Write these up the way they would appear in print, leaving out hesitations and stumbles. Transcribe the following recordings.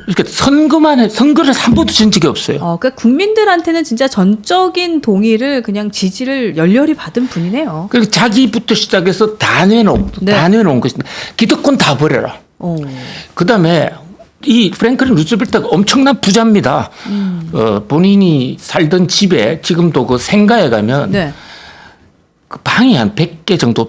이렇게 선거를 한 번도 진 적이 없어요. 그러니까 국민들한테는 진짜 전적인 동의를 그냥 지지를 열렬히 받은 분이네요. 그리고 자기부터 시작해서 다 내놓은 것입니다. 기득권 다 버려라. 그다음에 이 프랭클린 루즈벨트가 엄청난 부자입니다. 본인이 살던 집에 지금도 그 생가에 가면 네. 그 방이 한 100개 정도,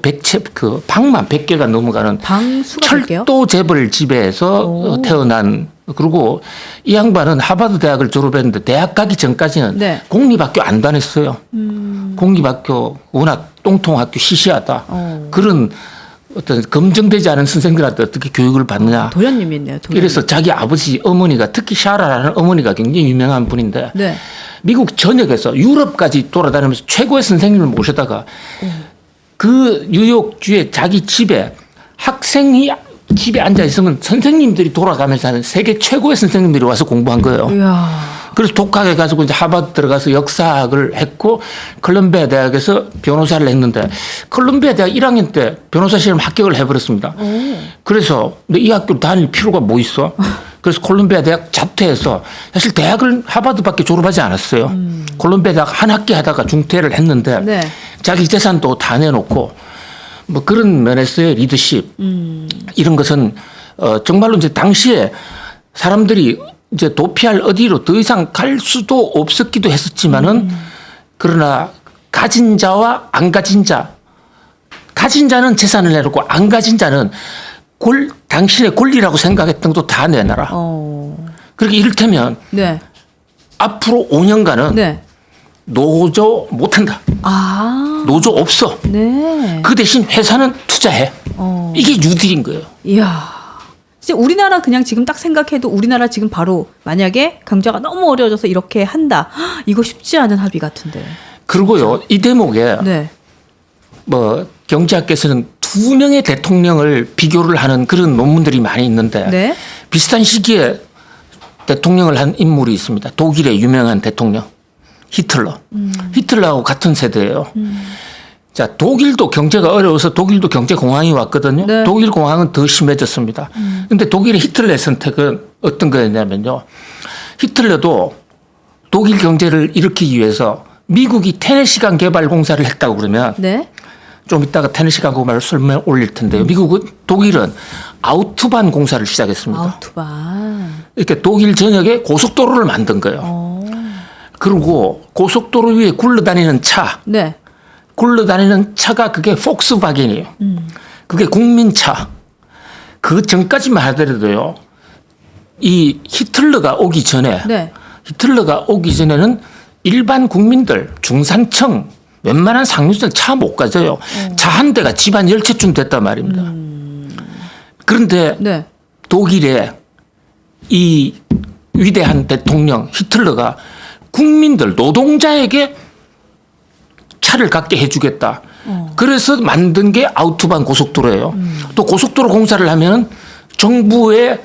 그 방만 100개가 넘어가는 방 수가 철도 재벌 집에서 태어난, 그리고 이 양반은 하버드 대학을 졸업했는데 대학 가기 전까지는 네. 공립학교 안 다녔어요. 공립학교 워낙 똥통학교 시시하다. 그런 어떤 검증되지 않은 선생들한테 어떻게 교육을 받느냐. 도련님이 있네요. 도련님. 그래서 자기 아버지 어머니가, 특히 샤라라는 어머니가 굉장히 유명한 분인데 네. 미국 전역에서 유럽까지 돌아다니면서 최고의 선생님을 모셔다가 그 뉴욕주의 자기 집에 학생이 집에 앉아 있으면 선생님들이 돌아가면서 하는 세계 최고의 선생님들이 와서 공부한 거예요. 이야. 그래서 독학해 가지고 이제 하버드 들어가서 역사학을 했고 컬럼비아 대학에서 변호사를 했는데 컬럼비아 대학 1학년 때 변호사 시험 합격을 해버렸습니다. 그래서 이 학교를 다닐 필요가 뭐 있어? 그래서 콜롬비아 대학 자퇴해서 사실 대학을 하버드밖에 졸업하지 않았어요. 콜롬비아 대학 한 학기 하다가 중퇴를 했는데 네. 자기 재산도 다 내놓고 뭐 그런 면에서의 리더십 이런 것은 정말로 이제 당시에 사람들이 이제 도피할 어디로 더 이상 갈 수도 없었기도 했었지만은 그러나 가진 자와 안 가진 가진 자는 재산을 내놓고 안 가진 자는 당신의 권리라고 생각했던 것도 다 내놔라. 그렇게 이를테면 네. 앞으로 5년간은 네. 노조 못한다. 노조 없어. 네. 그 대신 회사는 투자해. 이게 뉴딜인 거예요. 이야. 진짜 우리나라 그냥 지금 딱 생각해도 우리나라 지금 바로 만약에 경제가 너무 어려워져서 이렇게 한다. 이거 쉽지 않은 합의 같은데. 그리고요, 이 대목에 네. 뭐 경제학계에서는 두 명의 대통령을 비교를 하는 그런 논문들이 많이 있는데 네. 비슷한 시기에 대통령을 한 인물이 있습니다. 독일의 유명한 대통령 히틀러. 히틀러하고 같은 세대예요. 자, 독일도 경제가 어려워서 독일도 경제 공황이 왔거든요. 네. 독일 공황은 더 심해졌습니다. 그런데 독일의 히틀러의 선택은 어떤 거였냐면요. 히틀러도 독일 경제를 일으키기 위해서 미국이 테네시강 개발 공사를 했다고 그러면 네. 좀 이따가 테네시강 공사를 설명 올릴 텐데요. 독일은 아우토반 공사를 시작했습니다. 아우토반. 이렇게 독일 전역에 고속도로를 만든 거예요. 그리고 고속도로 위에 굴러다니는 차. 네. 굴러다니는 차가 그게 폭스바겐이에요. 그게 국민차. 그 전까지만 하더라도요. 이 히틀러가 오기 전에는 일반 국민들, 중산층, 웬만한 상류층 차 못 가져요. 차 한 대가 집 한 10채쯤 됐단 말입니다. 그런데 네. 독일의 이 위대한 대통령 히틀러가 국민들, 노동자에게 차를 갖게 해주겠다. 그래서 만든 게 아우토반 고속도로예요. 또 고속도로 공사를 하면 정부의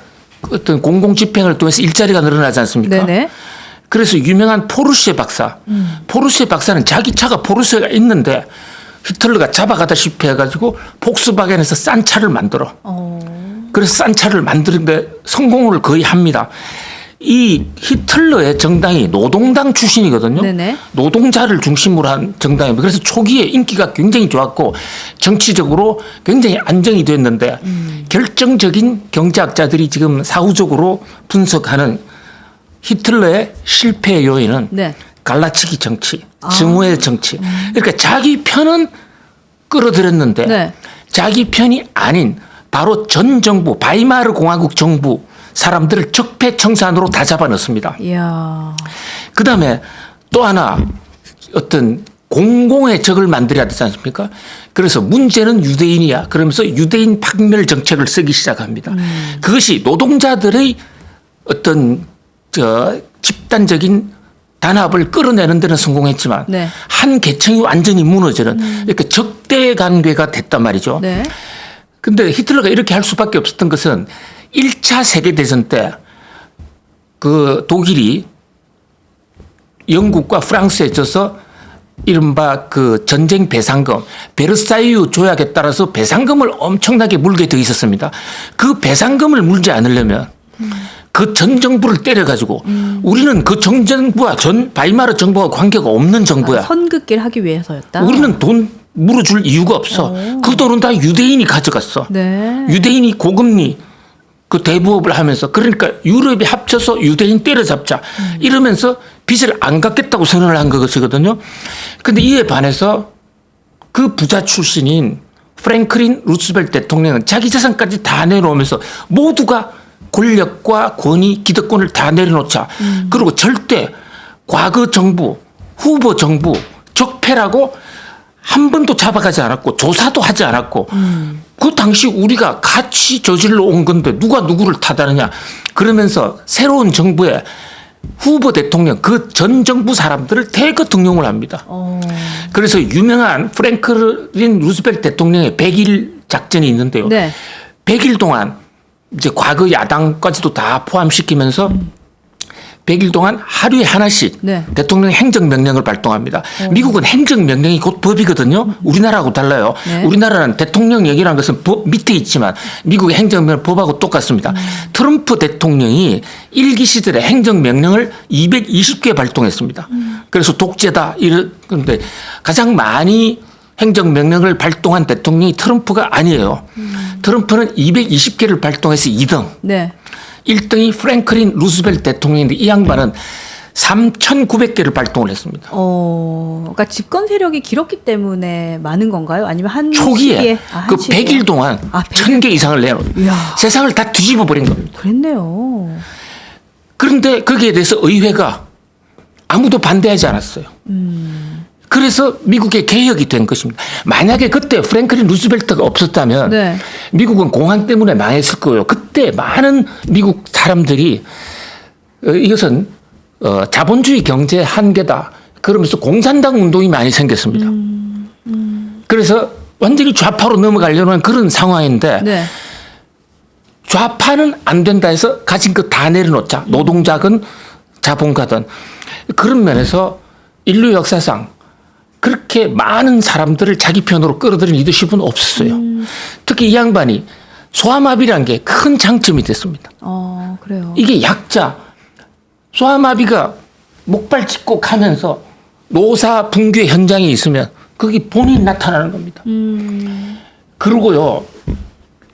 어떤 공공집행을 통해서 일자리가 늘어나지 않습니까? 네네. 그래서 유명한 포르쉐 박사. 포르쉐 박사는 자기 차가 포르쉐가 있는데 히틀러가 잡아가다시피 해가지고 폭스바겐에서 싼 차를 만들어. 그래서 싼 차를 만드는데 성공을 거의 합니다. 이 히틀러의 정당이 노동당 출신이거든요. 네네. 노동자를 중심으로 한 정당입니다. 그래서 초기에 인기가 굉장히 좋았고 정치적으로 굉장히 안정이 됐는데 결정적인 경제학자들이 지금 사후적으로 분석하는 히틀러의 실패 요인은 네. 갈라치기 정치, 증오의 정치. 그러니까 자기 편은 끌어들였는데 네. 자기 편이 아닌 바로 전 정부, 바이마르 공화국 정부 사람들을 적폐청산으로 다 잡아넣습니다. 이야. 그다음에 또 하나 어떤 공공의 적을 만들어야 되지 않습니까? 그래서 문제는 유대인이야. 그러면서 유대인 박멸 정책을 쓰기 시작합니다. 그것이 노동자들의 어떤 집단적인 단합을 끌어내는 데는 성공했지만 네. 한 계층이 완전히 무너지는 이렇게 적대 관계가 됐단 말이죠. 네. 근데 히틀러가 이렇게 할 수밖에 없었던 것은 1차 세계대전 때 그 독일이 영국과 프랑스에 져서 이른바 그 전쟁 배상금, 베르사유 조약에 따라서 배상금을 엄청나게 물게 돼 있었습니다. 그 배상금을 물지 않으려면 그 전 정부를 때려가지고 우리는 그 전 정부와 전 바이마르 정부와 관계가 없는 정부야. 선긋기를 하기 위해서였다. 우리는 돈 물어줄 이유가 없어. 그 돈은 다 유대인이 가져갔어. 네. 유대인이 고금리 그 대부업을 하면서 그러니까 유럽이 합쳐서 유대인 때려잡자 이러면서 빚을 안 갚겠다고 선언을 한 것이거든요. 근데 이에 반해서 그 부자 출신인 프랭클린 루스벨트 대통령은 자기 재산까지 다 내놓으면서 모두가 권력과 권위, 기득권을 다 내려놓자. 그리고 절대 과거 정부, 후보 정부, 적폐라고 한 번도 잡아가지 않았고 조사도 하지 않았고 그 당시 우리가 같이 저질러 온 건데 누가 누구를 탓하느냐. 그러면서 새로운 정부의 후보 대통령 그 전 정부 사람들을 대거 등용을 합니다. 그래서 유명한 프랭클린 루스벨트 대통령의 100일 작전이 있는데요. 네. 100일 동안 이제 과거 야당까지도 다 포함시키면서 100일 동안 하루에 하나씩 네. 대통령 행정명령을 발동합니다. 미국은 행정명령이 곧 법이거든요. 우리나라하고 달라요. 네. 우리나라는 대통령령이라는 것은 법 밑에 있지만 미국의 행정명령 법하고 똑같습니다. 트럼프 대통령이 일기 시절에 행정명령을 220개 발동했습니다. 그래서 독재다 이런데 가장 많이 행정명령을 발동한 대통령이 트럼프가 아니에요. 트럼프는 220개를 발동해서 2등. 네. 1등이 프랭클린 루스벨트 대통령인데 이 양반은 3,900개를 발동을 했습니다. 그러니까 집권 세력이 길었기 때문에 많은 건가요? 아니면 한 초기에 시기에? 그 한 시기에? 100일 동안 1,000개 이상을 내놓은 이야. 세상을 다 뒤집어 버린 겁니다. 그랬네요. 그런데 거기에 대해서 의회가 아무도 반대하지 않았어요. 그래서 미국의 개혁이 된 것입니다. 만약에 그때 프랭클린 루스벨트가 없었다면 네. 미국은 공황 때문에 망했을 거예요. 그때 많은 미국 사람들이 이것은 자본주의 경제의 한계다. 그러면서 공산당 운동이 많이 생겼습니다. 그래서 완전히 좌파로 넘어가려는 그런 상황인데 네. 좌파는 안 된다 해서 가진 거 다 내려놓자. 노동자건 자본가든. 그런 면에서 인류 역사상 그렇게 많은 사람들을 자기 편으로 끌어들인 리더십은 없었어요. 특히 이 양반이 소아마비라는 게 큰 장점이 됐습니다. 그래요. 이게 약자, 소아마비가 목발 짚고 가면서 노사 붕괴 현장에 있으면 거기 본인이 나타나는 겁니다. 그리고요,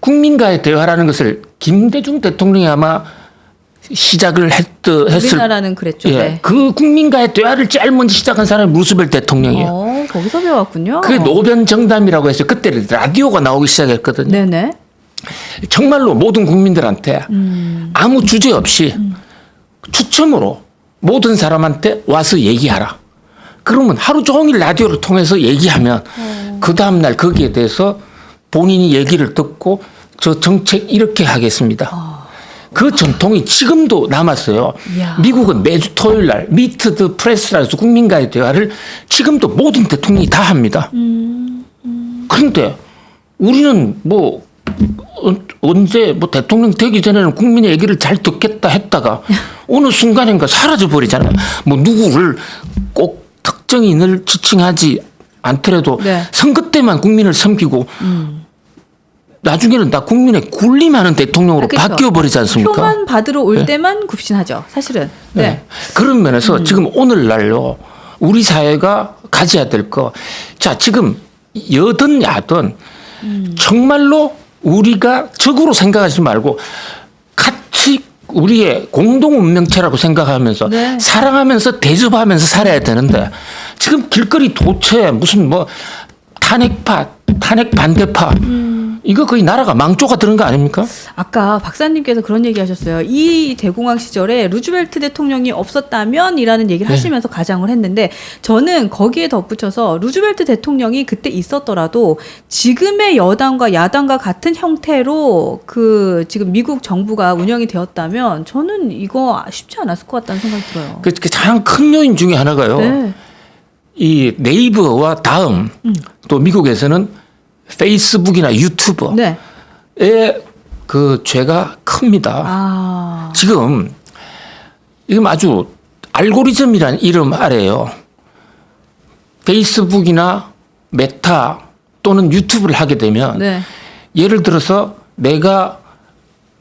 국민과의 대화라는 것을 김대중 대통령이 아마 시작을 했을 우리나라는 그랬죠. 예, 네. 그 국민과의 대화를 제일 먼저 시작한 사람이 루스벨트 대통령이에요. 거기서 배웠군요. 그게 노변 정담이라고 해서 그때 라디오가 나오기 시작했거든요. 네네. 정말로 모든 국민들한테 아무 주제 없이 추첨으로 모든 사람한테 와서 얘기하라. 그러면 하루 종일 라디오를 통해서 얘기하면 그 다음날 거기에 대해서 본인이 얘기를 듣고 저 정책 이렇게 하겠습니다. 그 전통이 지금도 남았어요. 이야. 미국은 매주 토요일 날 미트 더 프레스라 해서 국민과의 대화를 지금도 모든 대통령이 다 합니다. 그런데 우리는 뭐 언제 뭐 대통령 되기 전에는 국민의 얘기를 잘 듣겠다 했다가 어느 순간인가 사라져 버리잖아요. 뭐 누구를 꼭 특정인을 지칭하지 않더라도 네. 선거 때만 국민을 섬기고 나중에는 다 국민의 군림하는 대통령으로 그렇죠. 바뀌어 버리지 않습니까? 표만 받으러 올 네. 때만 굽신하죠. 사실은. 네. 네. 그런 면에서 지금 오늘날요 우리 사회가 가져야 될 거. 자, 지금 여든 야든 정말로 우리가 적으로 생각하지 말고 같이 우리의 공동 운명체라고 생각하면서 네. 사랑하면서 대접하면서 살아야 되는데 지금 길거리 도체 무슨 뭐 탄핵파, 탄핵 반대파 이거 거의 나라가 망조가 들은 거 아닙니까? 아까 박사님께서 그런 얘기 하셨어요. 이 대공황 시절에 루즈벨트 대통령이 없었다면이라는 얘기를 네. 하시면서 가정을 했는데 저는 거기에 덧붙여서 루즈벨트 대통령이 그때 있었더라도 지금의 여당과 야당과 같은 형태로 그 지금 미국 정부가 운영이 되었다면 저는 이거 쉽지 않았을 것 같다는 생각이 들어요. 그 가장 큰 요인 중에 하나가요. 네. 이 네이버와 다음 또 미국에서는 페이스북이나 유튜버의 네. 그 죄가 큽니다. 아. 지금 아주 알고리즘이란 이름 아래요. 페이스북이나 메타 또는 유튜브를 하게 되면 네. 예를 들어서 내가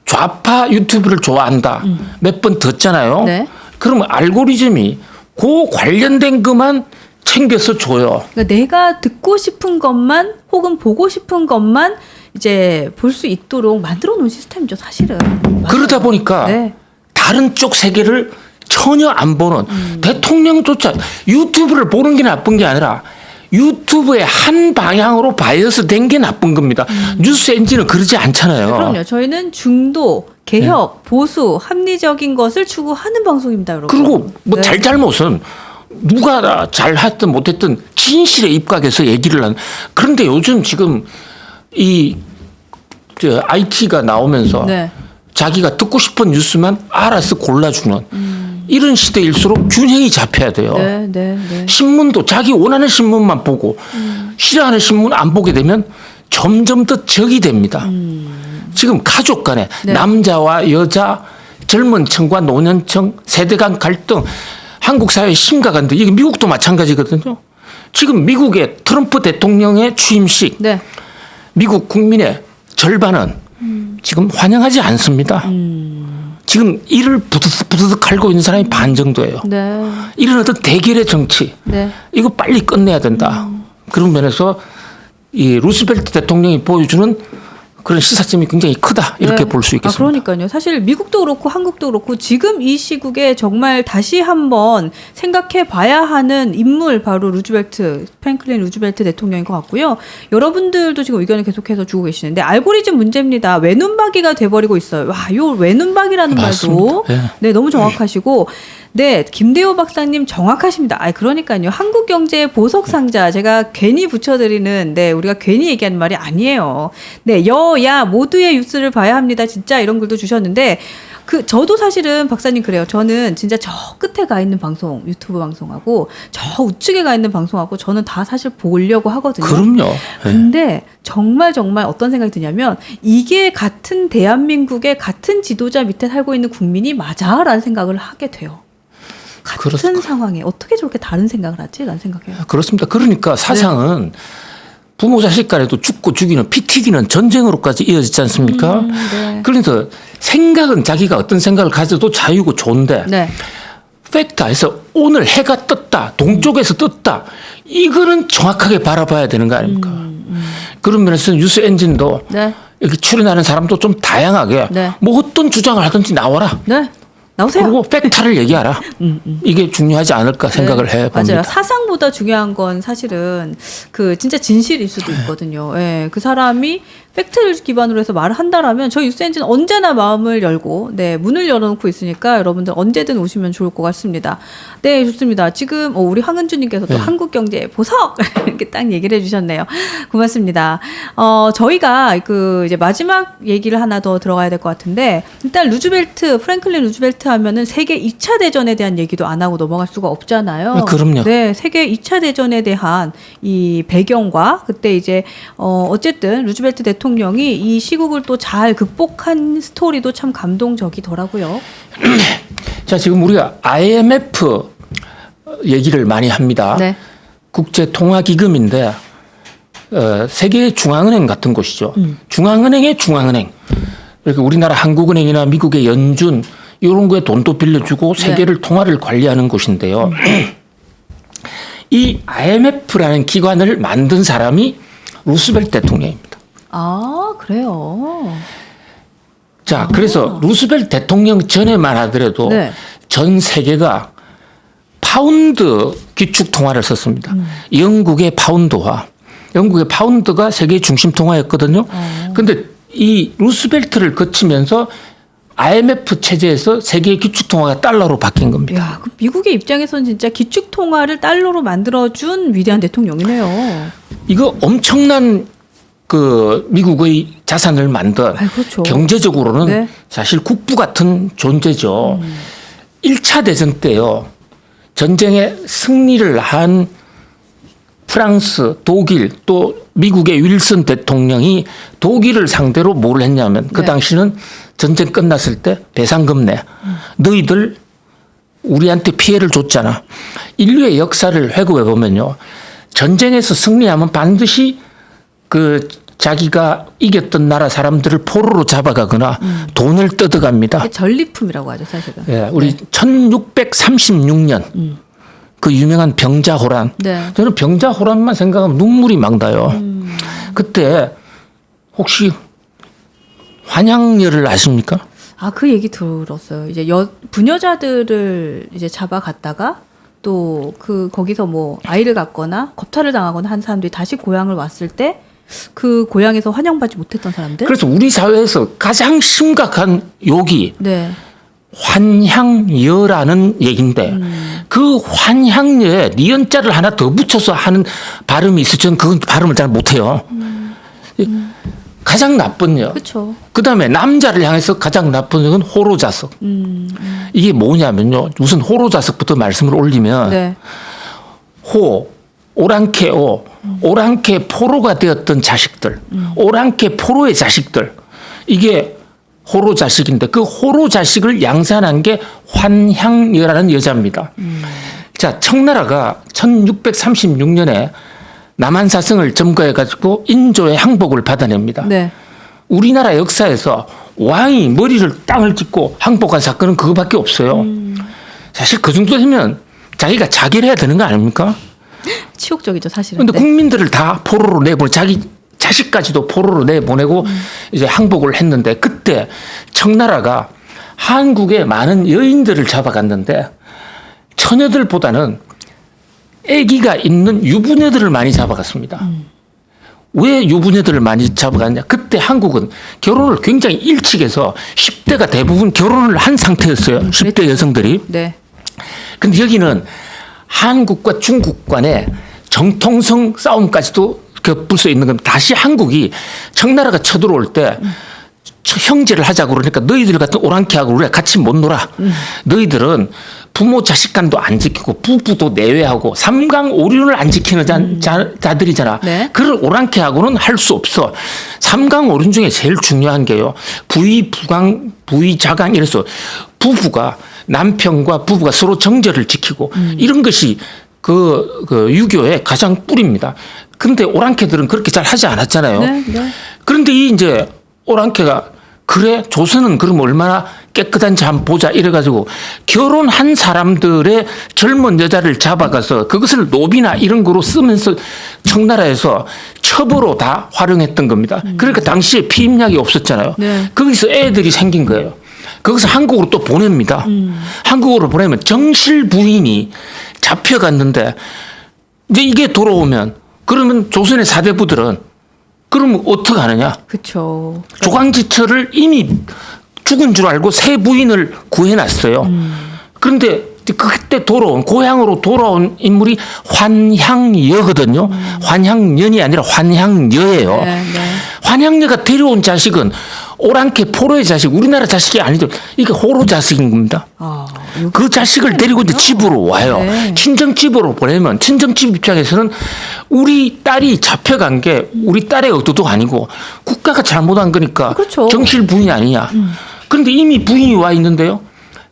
좌파 유튜브를 좋아한다. 몇 번 듣잖아요. 네. 그러면 알고리즘이 그 관련된 것만 챙겨서 줘요. 그러니까 내가 듣고 싶은 것만 혹은 보고 싶은 것만 이제 볼 수 있도록 만들어 놓은 시스템이죠, 사실은. 맞아요. 그러다 보니까 네. 다른 쪽 세계를 전혀 안 보는 대통령조차 유튜브를 보는 게 나쁜 게 아니라 유튜브의 한 방향으로 바이어스 된 게 나쁜 겁니다. 뉴스 엔진은 그러지 않잖아요. 그럼요. 저희는 중도, 개혁, 보수, 합리적인 것을 추구하는 방송입니다, 여러분. 그리고 뭐 네. 잘잘못은 누가 잘했든 못했든 진실에 입각해서 얘기를 하는. 그런데 요즘 지금 이 IT가 나오면서 네. 자기가 듣고 싶은 뉴스만 알아서 골라주는 이런 시대일수록 균형이 잡혀야 돼요. 네, 네, 네. 신문도 자기 원하는 신문만 보고 싫어하는 신문 안 보게 되면 점점 더 적이 됩니다. 지금 가족 간에 네. 남자와 여자, 젊은 층과 노년층, 세대 간 갈등, 한국 사회의 심각한데 이게 미국도 마찬가지거든요. 지금 미국의 트럼프 대통령의 취임식, 네. 미국 국민의 절반은 지금 환영하지 않습니다. 지금 이를 부드득 갈고 있는 사람이 반 정도예요. 네. 이런 어떤 대결의 정치, 네. 이거 빨리 끝내야 된다. 그런 면에서 이 루스벨트 대통령이 보여주는 그런 시사점이 굉장히 크다. 이렇게 네. 볼 수 있겠습니다. 그러니까요. 사실 미국도 그렇고 한국도 그렇고 지금 이 시국에 정말 다시 한번 생각해 봐야 하는 인물 바로 프랭클린 루즈벨트 대통령인 것 같고요. 여러분들도 지금 의견을 계속해서 주고 계시는데 알고리즘 문제입니다. 외눈박이가 돼버리고 있어요. 와, 요 외눈박이라는 말도 맞습니다. 네, 너무 정확하시고 네, 김대호 박사님 정확하십니다. 그러니까요. 한국경제의 보석 상자 제가 괜히 붙여드리는 네, 우리가 괜히 얘기하는 말이 아니에요. 네, 여야 모두의 뉴스를 봐야 합니다. 진짜 이런 글도 주셨는데 저도 사실은 박사님 그래요. 저는 진짜 저 끝에 가 있는 방송, 유튜브 방송하고 저 우측에 가 있는 방송하고 저는 다 사실 보려고 하거든요. 그럼요. 근데 정말 어떤 생각이 드냐면 이게 같은 대한민국의 같은 지도자 밑에 살고 있는 국민이 맞아라는 생각을 하게 돼요. 같은 상황에 어떻게 저렇게 다른 생각을 하지? 라는 생각해요. 그렇습니다. 그러니까 사상은 부모 자식 간에도 죽고 죽이는 피 튀기는 전쟁으로까지 이어지지 않습니까? 네. 그래서 생각은 자기가 어떤 생각을 가져도 자유고 좋은데 네. 팩트에서 오늘 해가 떴다. 동쪽에서 떴다. 이거는 정확하게 바라봐야 되는 거 아닙니까? 그런 면에서 뉴스 엔진도 네. 이렇게 출연하는 사람도 좀 다양하게 네. 뭐 어떤 주장을 하든지 나와라. 네. 나오세요. 그리고 팩트를 얘기하라. 이게 중요하지 않을까 생각을 해봅니다. 맞아요. 사상보다 중요한 건 사실은 진짜 진실일 수도 있거든요. 예, 그 사람이 팩트를 기반으로 해서 말을 한다라면 저희 뉴스엔진 언제나 마음을 열고 문을 열어놓고 있으니까 여러분들 언제든 오시면 좋을 것 같습니다. 네, 좋습니다. 지금 우리 황은주님께서 또 한국경제의 보석 이렇게 딱 얘기를 해주셨네요. 고맙습니다. 저희가 이제 마지막 얘기를 하나 더 들어가야 될 것 같은데 일단 프랭클린 루즈벨트 하면은 세계 2차 대전에 대한 얘기도 안 하고 넘어갈 수가 없잖아요. 그럼요. 네, 세계 2차 대전에 대한 이 배경과 그때 이제 어쨌든 루즈벨트 대통령이 이 시국을 또 잘 극복한 스토리도 참 감동적이더라고요. 자, 지금 우리가 IMF 얘기를 많이 합니다. 네. 국제통화기금인데 세계 중앙은행 같은 곳이죠. 중앙은행의 중앙은행. 그러니까 우리나라 한국은행이나 미국의 연준 이런 거에 돈도 빌려주고 세계를 통화를 관리하는 곳인데요. 이 IMF라는 기관을 만든 사람이 루스벨트 대통령입니다. 그래요. 자, 그래서 루스벨트 대통령 전에만 하더라도 전 세계가 파운드 기축 통화를 썼습니다. 영국의 파운드가 세계 중심 통화였거든요. 그런데 이 루스벨트를 거치면서 IMF 체제에서 세계 기축 통화가 달러로 바뀐 겁니다. 야, 미국의 입장에서는 진짜 기축 통화를 달러로 만들어준 위대한 대통령이네요. 이거 엄청난 미국의 자산을 만든 그렇죠. 경제적으로는 사실 국부 같은 존재죠. 1차 대전 때요. 전쟁에 승리를 한 프랑스, 독일 또 미국의 윌슨 대통령이 독일을 상대로 뭘 했냐면 그 당시는 전쟁 끝났을 때 배상금 내. 너희들 우리한테 피해를 줬잖아. 인류의 역사를 회고해 보면요. 전쟁에서 승리하면 반드시 그 자기가 이겼던 나라 사람들을 포로로 잡아가거나 돈을 뜯어갑니다. 이게 전리품이라고 하죠, 사실은. 예, 우리 1636년 그 유명한 병자호란. 네. 저는 병자호란만 생각하면 눈물이 막 나요. 그때 혹시 환양녀를 아십니까? 아, 그 얘기 들었어요. 이제 부녀자들을 이제 잡아갔다가 또 그 거기서 뭐 아이를 갖거나 겁탈을 당하거나 한 사람들이 다시 고향을 왔을 때 그 고향에서 환영받지 못했던 사람들. 그래서 우리 사회에서 가장 심각한 욕이 네. 환향여라는 얘기인데 그 환향여에 니은자를 하나 더 붙여서 하는 발음이 있어. 저는 그 발음을 잘 못해요. 가장 나쁜 여. 그렇죠. 그다음에 남자를 향해서 가장 나쁜 역은 호로자석. 이게 뭐냐면요. 우선 호로자석부터 말씀을 올리면 네. 오랑캐 오랑캐 포로가 되었던 자식들, 오랑캐 포로의 자식들, 이게 호로 자식인데 그 호로 자식을 양산한 게 환향여라는 여자입니다. 자, 청나라가 1636년에 남한사성을 점거해가지고 인조의 항복을 받아냅니다. 네. 우리나라 역사에서 왕이 머리를 땅을 짚고 항복한 사건은 그거밖에 없어요. 사실 그 정도 되면 자기가 자결해야 되는 거 아닙니까? 치욕적이죠, 사실은. 그런데 네. 국민들을 다 포로로 내보내, 자기 자식까지도 포로로 내보내고 이제 항복을 했는데, 그때 청나라가 한국의 많은 여인들을 잡아갔는데 처녀들보다는 아기가 있는 유부녀들을 많이 잡아갔습니다. 왜 유부녀들을 많이 잡아갔냐? 그때 한국은 결혼을 굉장히 일찍 해서 10대가 대부분 결혼을 한 상태였어요. 10대 여성들이. 네. 근데 여기는 한국과 중국 간의 정통성 싸움까지도 겪을 수 있는 겁니다. 다시 한국이 청나라가 쳐들어올 때 형제를 하자고 그러니까 너희들 같은 오랑캐하고 우리가 같이 못 놀아. 너희들은 부모 자식 간도 안 지키고 부부도 내외하고 삼강오륜을 안 지키는 자들이잖아. 네. 그런 오랑캐하고는 할 수 없어. 삼강오륜 중에 제일 중요한 게요. 부의, 부강, 부의, 자강 이래서 부부가 남편과 부부가 서로 정절을 지키고 이런 것이 그 유교의 가장 뿌리입니다. 근데 오랑캐들은 그렇게 잘 하지 않았잖아요. 네, 네. 그런데 이제 오랑캐가 그래 조선은 그럼 얼마나 깨끗한지 한번 보자 이래가지고 결혼한 사람들의 젊은 여자를 잡아가서 그것을 노비나 이런 거로 쓰면서 청나라에서 첩으로 다 활용했던 겁니다. 그러니까 당시에 피임약이 없었잖아요. 네. 거기서 애들이 생긴 거예요. 거기서 한국으로 또 보냅니다. 한국으로 보내면 정실 부인이 잡혀갔는데 이제 이게 돌아오면 그러면 조선의 사대부들은 그러면 어떻게 하느냐? 그렇죠. 조광지철을 이미 죽은 줄 알고 새 부인을 구해놨어요. 그런데 그때 고향으로 돌아온 인물이 환향여거든요. 환향년이 아니라 환향여예요. 네, 네. 환향여가 데려온 자식은 오랑캐 포로의 자식, 우리나라 자식이 아니죠. 이게 호로 자식인 겁니다. 아, 그 자식을 데리고 이제 집으로 와요. 네. 친정집으로 보내면 친정집 입장에서는 우리 딸이 잡혀간 게 우리 딸의 의도도 아니고 국가가 잘못한 거니까 그렇죠. 정실 부인이 아니냐. 그런데 이미 부인이 와 있는데요.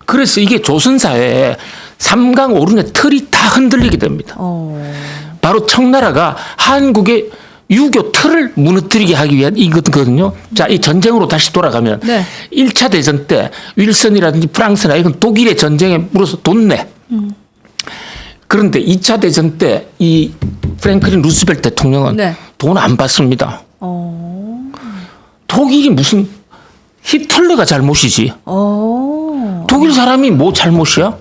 그래서 이게 조선사회에 삼강오륜의 틀이 다 흔들리게 됩니다. 바로 청나라가 한국의 유교 틀을 무너뜨리게 하기 위한 이거거든요. 자, 이 전쟁으로 다시 돌아가면 네. 1차 대전 때 윌슨이라든지 프랑스나 이건 독일의 전쟁에 물어서 돈 내. 그런데 2차 대전 때 이 프랭클린 루스벨트 대통령은 네. 돈 안 받습니다. 독일이 무슨 히틀러가 잘못이지. 독일 사람이 뭐 잘못이야?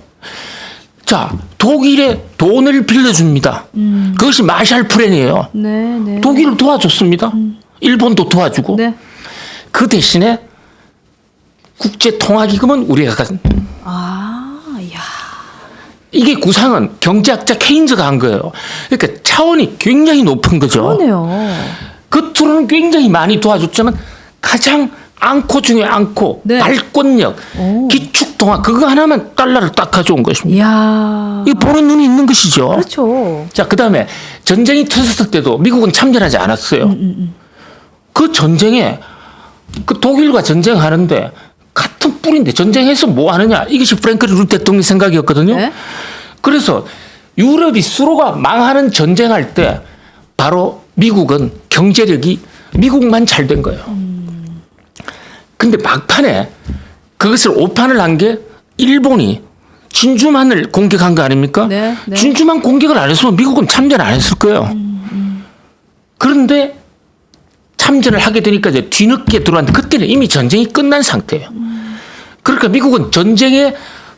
자, 독일에 돈을 빌려줍니다. 그것이 마샬 플랜이에요. 네, 네. 독일을 도와줬습니다. 일본도 도와주고. 네. 그 대신에 국제통화기금은 우리가 야. 이게 구상은 경제학자 케인즈가 한 거예요. 그러니까 차원이 굉장히 높은 거죠. 그러네요. 겉으로는 굉장히 많이 도와줬지만 가장 앙코 중에 앙코, 네. 발권력, 기축통화 그거 하나만 달러를 딱 가져온 것입니다. 이야. 이 보는 눈이 있는 것이죠. 그렇죠. 자, 그다음에 전쟁이 터졌을 때도 미국은 참전하지 않았어요. 그 전쟁에 그 독일과 전쟁하는데 같은 뿌리인데 전쟁해서 뭐 하느냐 이것이 프랭클린 루트 대통령 생각이었거든요. 네. 그래서 유럽이 서로가 망하는 전쟁할 때 바로 미국은 경제력이 미국만 잘 된 거예요. 근데 막판에 그것을 오판을 한 게 일본이 진주만을 공격한 거 아닙니까? 네, 네. 진주만 공격을 안 했으면 미국은 참전 안 했을 거예요. 그런데 참전을 하게 되니까 이제 뒤늦게 들어왔는데 그때는 이미 전쟁이 끝난 상태예요. 그러니까 미국은 전쟁에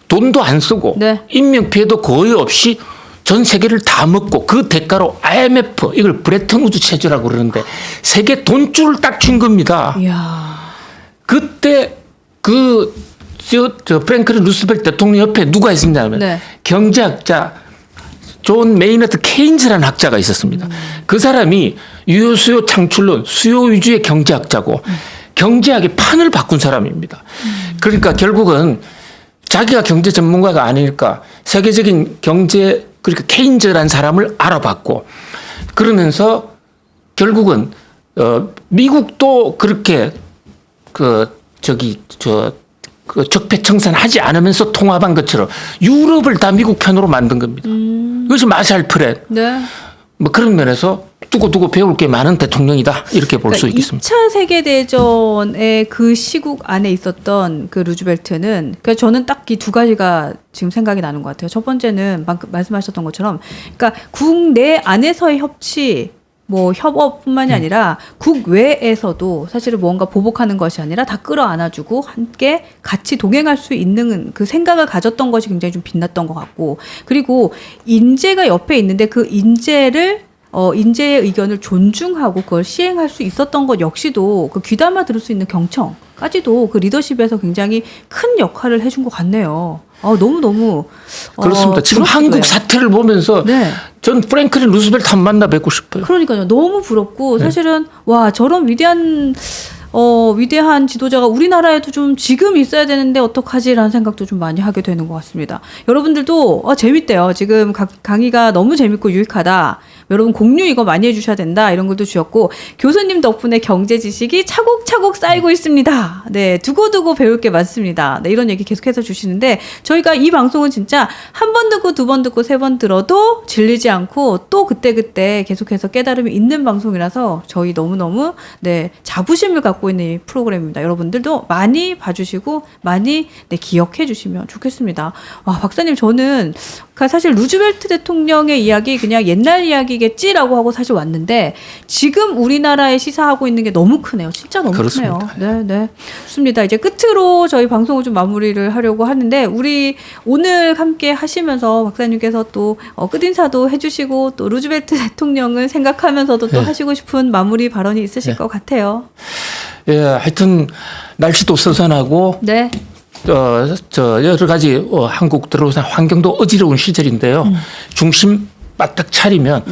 돈도 안 쓰고 네. 인명피해도 거의 없이 전 세계를 다 먹고 그 대가로 IMF 이걸 브레튼 우드 체제라고 그러는데 세계 돈줄을 딱 준 겁니다. 이야. 그때 저 프랭클린 루스벨트 대통령 옆에 누가 있었냐면 네. 경제학자 존 메이너드 케인즈라는 학자가 있었습니다. 그 사람이 유효수요 창출론 수요 위주의 경제학자고 경제학의 판을 바꾼 사람입니다. 그러니까 결국은 자기가 경제 전문가가 아니니까 세계적인 경제 그러니까 케인즈라는 사람을 알아봤고 그러면서 결국은 미국도 그렇게 적폐청산하지 않으면서 통합한 것처럼 유럽을 다 미국 편으로 만든 겁니다. 이것이 마샬 플랜. 네. 뭐 그런 면에서 두고 배울 게 많은 대통령이다 이렇게 볼 수 있겠습니다. 2차 세계대전의 그 시국 안에 있었던 그 루즈벨트는 그러니까 저는 딱 이 두 가지가 지금 생각이 나는 것 같아요. 첫 번째는 방금 말씀하셨던 것처럼 그러니까 국내 안에서의 협치 뭐 협업뿐만이 아니라 국외에서도 사실은 뭔가 보복하는 것이 아니라 다 끌어안아주고 함께 같이 동행할 수 있는 그 생각을 가졌던 것이 굉장히 좀 빛났던 것 같고 그리고 인재가 옆에 있는데 그 인재의 의견을 존중하고 그걸 시행할 수 있었던 것 역시도 그 귀담아 들을 수 있는 경청까지도 그 리더십에서 굉장히 큰 역할을 해준 것 같네요. 너무 그렇습니다. 지금 한국 사태를 보면서 네. 전 프랭클린 루스벨트 한 번 만나 뵙고 싶어요. 그러니까요. 너무 부럽고 네. 사실은 와 저런 위대한 지도자가 우리나라에도 좀 지금 있어야 되는데 어떡하지라는 생각도 좀 많이 하게 되는 것 같습니다. 여러분들도 재밌대요. 지금 강의가 너무 재밌고 유익하다. 여러분 공유 이거 많이 해주셔야 된다. 이런 것도 주셨고 교수님 덕분에 경제 지식이 차곡차곡 쌓이고 있습니다. 네, 두고두고 배울 게 많습니다. 네, 이런 얘기 계속해서 주시는데 저희가 이 방송은 진짜 한 번 듣고 두 번 듣고 세 번 들어도 질리지 않고 또 그때 계속해서 깨달음이 있는 방송이라서 저희 너무너무 자부심을 갖고 있는 이 프로그램입니다. 여러분들도 많이 봐주시고 많이 기억해 주시면 좋겠습니다. 와, 박사님 저는 사실 루즈벨트 대통령의 이야기 그냥 옛날 이야기겠지라고 하고 사실 왔는데 지금 우리나라에 시사하고 있는 게 너무 크네요. 진짜 너무 그렇습니다. 크네요. 네. 좋습니다. 이제 끝으로 저희 방송을 좀 마무리를 하려고 하는데 우리 오늘 함께 하시면서 박사님께서 또 끝인사도 해주시고 또 루즈벨트 대통령을 생각하면서도 또 하시고 싶은 마무리 발언이 있으실 것 같아요. 예, 하여튼 날씨도 선선하고 네. 여러 가지 한국 들어오는 환경도 어지러운 시절인데요. 중심 바짝 차리면